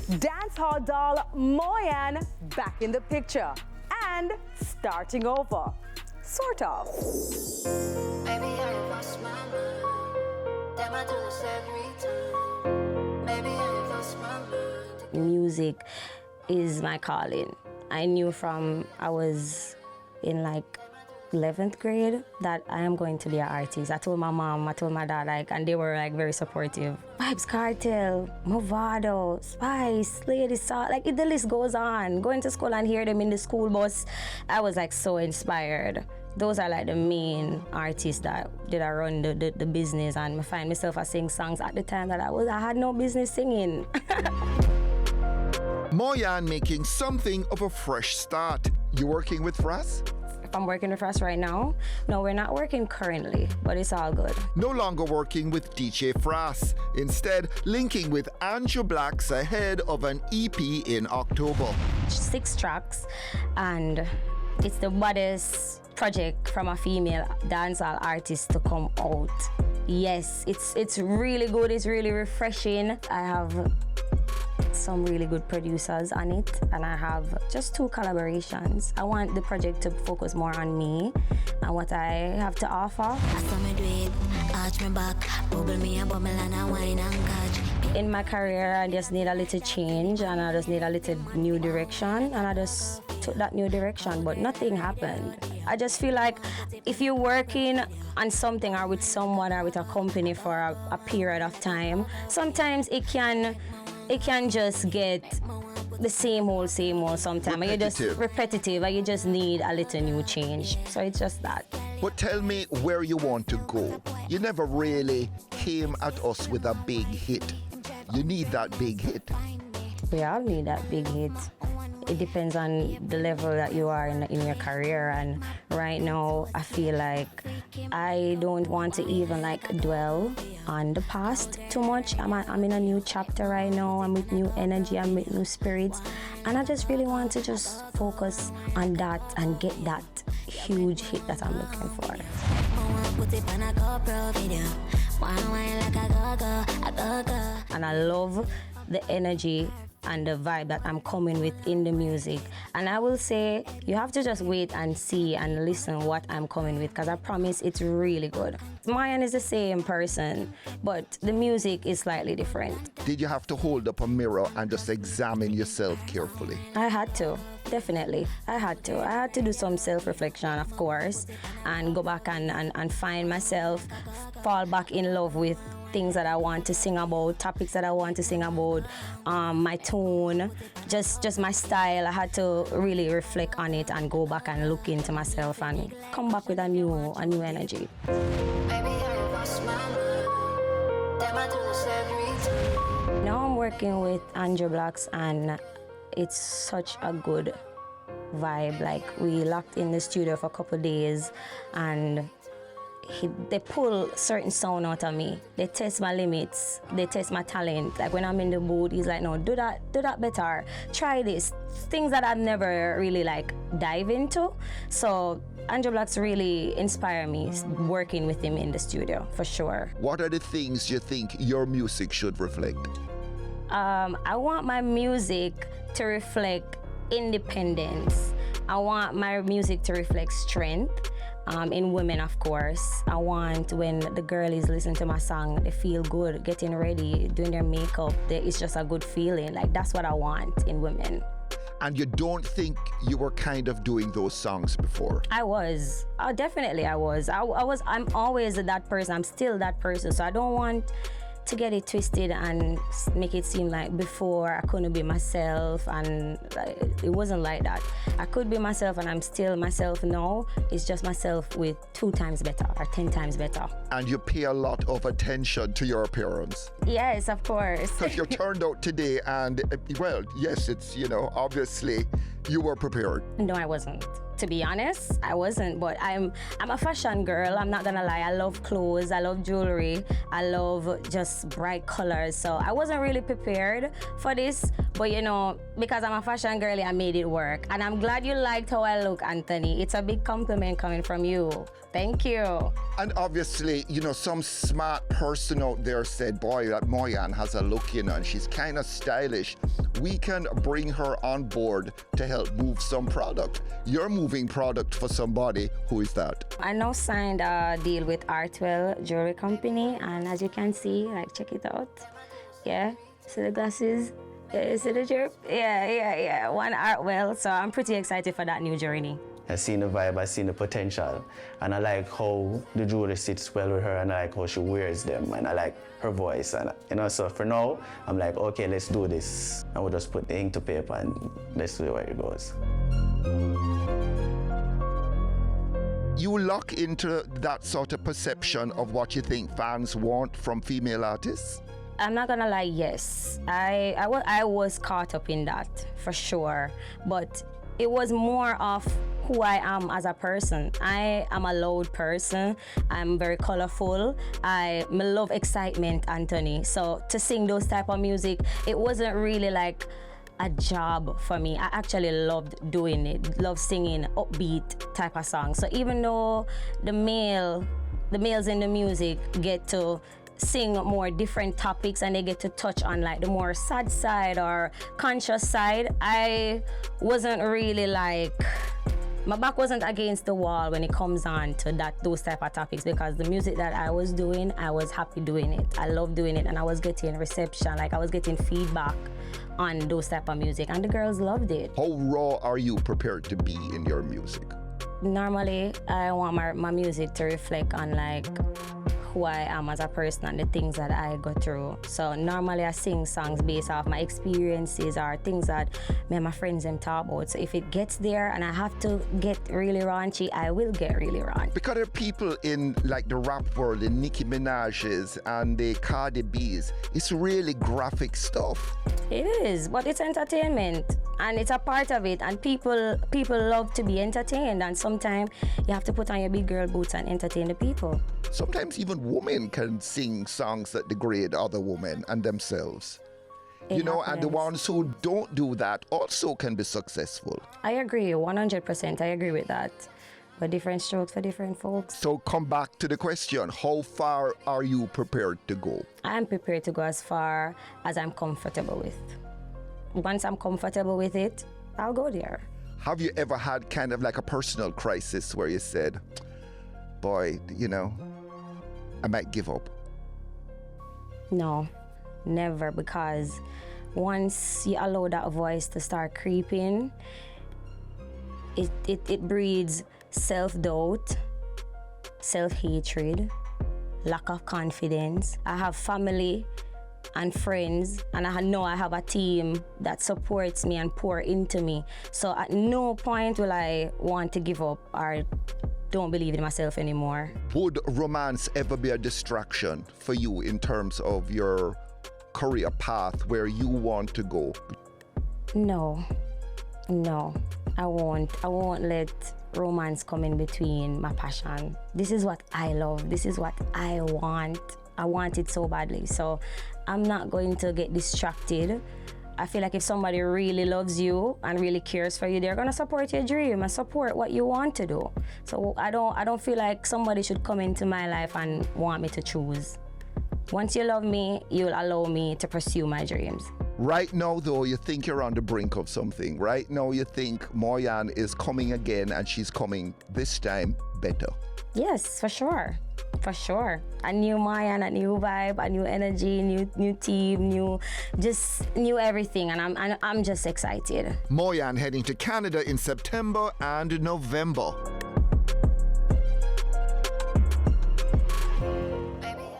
Dancehall doll Moyann back in the picture and starting over, sort of. Maybe I lost my mind. Damn, I do this every time. Maybe I lost my mind. Music is my calling. I knew from I was in like 11th grade that I am going to be an artist. I told my mom, I told my dad, and they were very supportive. Vibes Cartel, Movado, Spice, Lady Salt, the list goes on. Going to school and hear them in the school bus, I was so inspired. Those are the main artists that I run the business, and I find myself singing songs at the time that I had no business singing. Moyann making something of a fresh start. You working with Fras? If I'm working with Fras right now, no, we're not working currently, but it's all good. No longer working with DJ Fras. Instead, linking with Andrew Blacks ahead of an EP in October. 6 tracks, and it's the baddest project from a female dancehall artist to come out. Yes, it's really good, it's really refreshing. I have some really good producers on it, and I have just 2 collaborations. I want the project to focus more on me and what I have to offer. In my career, I just need a little change, and I just need a little new direction, and I just took that new direction, but nothing happened. I just feel like if you're working on something or with someone or with a company for a period of time, sometimes it can just get the same old sometimes. And you just repetitive, and you just need a little new change. So it's just that. But tell me where you want to go. You never really came at us with a big hit. You need that big hit. We all need that big hit. It depends on the level that you are in your career, and right now I feel like I don't want to even dwell on the past too much. I'm in a new chapter right now. I'm with new energy, I'm with new spirits, and I just really want to just focus on that and get that huge hit that I'm looking for. And I love the energy and the vibe that I'm coming with in the music. And I will say, you have to just wait and see and listen what I'm coming with, because I promise it's really good. Moyann is the same person, but the music is slightly different. Did you have to hold up a mirror and just examine yourself carefully? I had to, definitely. I had to do some self-reflection, of course, and go back and find myself, fall back in love with things that I want to sing about, topics that I want to sing about, my tone, just my style. I had to really reflect on it and go back and look into myself and come back with a new energy. Now I'm working with Andrew Blacks, and it's such a good vibe. We locked in the studio for a couple of days, and they pull certain sound out of me. They test my limits. They test my talent. When I'm in the mood, he's like, no, do that better. Try this. Things that I've never really dive into. So Andrew Blacks really inspire me working with him in the studio, for sure. What are the things you think your music should reflect? I want my music to reflect independence. I want my music to reflect strength. In women, of course. I want when the girl is listening to my song, they feel good, getting ready, doing their makeup. It's just a good feeling. That's what I want in women. And you don't think you were kind of doing those songs before? I was. Definitely I was. I'm always that person. I'm still that person. So I don't want to get it twisted and make it seem like before I couldn't be myself, and it wasn't like that. I could be myself, and I'm still myself now. It's just myself with 2 times better or 10 times better. And you pay a lot of attention to your appearance? Yes, of course. Because you turned out today, and well, yes, it's, obviously you were prepared. No, I wasn't. To be honest, I wasn't, but I'm a fashion girl. I'm not gonna lie. I love clothes. I love jewelry. I love just bright colors. So I wasn't really prepared for this, but you know, because I'm a fashion girl, I made it work. And I'm glad you liked how I look, Anthony. It's a big compliment coming from you. Thank you. And obviously, you know, some smart person out there said, boy, that Moyann has a look, you know, and she's kind of stylish. We can bring her on board to help move some product. You're moving product for somebody. Who is that? I now signed a deal with Artwell Jewelry Company, and as you can see, like, check it out. Yeah, see the glasses? Yeah, see the drip? Yeah. One Artwell, so I'm pretty excited for that new journey. I seen the vibe, I seen the potential, and I like how the jewelry sits well with her, and I like how she wears them, and I like her voice, and you know. So for now, I'm like, okay, let's do this, and we'll just put the ink to paper, and let's see where it goes. You lock into that sort of perception of what you think fans want from female artists? I'm not gonna lie, yes. I was caught up in that, for sure, but it was more of who I am as a person. I am a loud person. I'm very colorful. I love excitement, Anthony. So to sing those type of music, it wasn't really like a job for me. I actually loved doing it, loved singing upbeat type of songs. So even though the males in the music get to sing more different topics and they get to touch on like the more sad side or conscious side, I wasn't really like, my back wasn't against the wall when it comes on to those type of topics, because the music that I was doing, I was happy doing it. I loved doing it, and I was getting reception, like I was getting feedback on those type of music, and the girls loved it. How raw are you prepared to be in your music? Normally, I want my music to reflect on like who I am as a person and the things that I go through. So normally I sing songs based off my experiences or things that me and my friends them talk about. So if it gets there and I have to get really raunchy, I will get really raunchy. Because there are people in like the rap world, the Nicki Minaj's and the Cardi B's, it's really graphic stuff. It is, but it's entertainment and it's a part of it, and people love to be entertained, and sometimes you have to put on your big girl boots and entertain the people. Sometimes even women can sing songs that degrade other women and themselves. And the ones who don't do that also can be successful. I agree, 100%. I agree with that. But different strokes for different folks. So come back to the question, how far are you prepared to go? I am prepared to go as far as I'm comfortable with. Once I'm comfortable with it, I'll go there. Have you ever had kind of like a personal crisis where you said, boy, I might give up? No, never, because once you allow that voice to start creeping, it breeds self-doubt, self-hatred, lack of confidence. I have family and friends, and I know I have a team that supports me and pour into me. So at no point will I want to give up or don't believe in myself anymore. Would romance ever be a distraction for you in terms of your career path where you want to go? No, I won't let romance come in between my passion. This is what I love. This is what I want. I want it so badly. So I'm not going to get distracted. I feel like if somebody really loves you and really cares for you, they're gonna support your dream and support what you want to do. So I don't feel like somebody should come into my life and want me to choose. Once you love me, you'll allow me to pursue my dreams. Right now, though, you think you're on the brink of something. Right now, you think Moyann is coming again, and she's coming this time better. Yes, for sure. For sure. A new Moyann, a new vibe, a new energy, new team, new everything, and I'm just excited. Moyann heading to Canada in September and November.